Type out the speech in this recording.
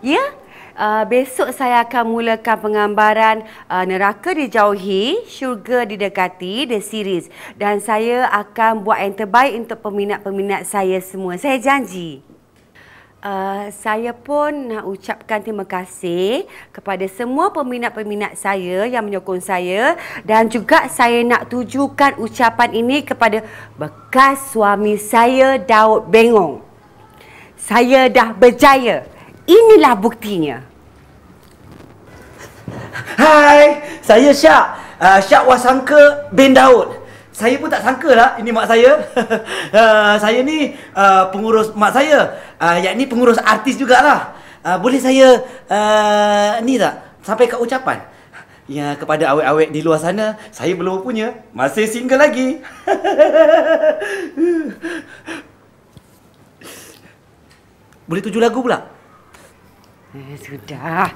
Ya, besok saya akan mulakan penggambaran Neraka Dijauhi, Syurga Didekati, The Series. Dan saya akan buat yang terbaik untuk peminat-peminat saya semua. Saya janji. Saya pun nak ucapkan terima kasih kepada semua peminat-peminat saya yang menyokong saya. Dan juga saya nak tujukan ucapan ini kepada bekas suami saya, Daud Bengong. Saya dah berjaya. Inilah buktinya. Hai, saya Syak. Syak Wasangka bin Daud. Saya pun tak sangka lah ini mak saya. Saya ni pengurus mak saya. Yakni pengurus artis jugalah. Boleh saya ni tak sampaikan ucapan? Ya, kepada awek-awek di luar sana, saya belum punya. Masih single lagi. Boleh 7 lagu pula? Sudah.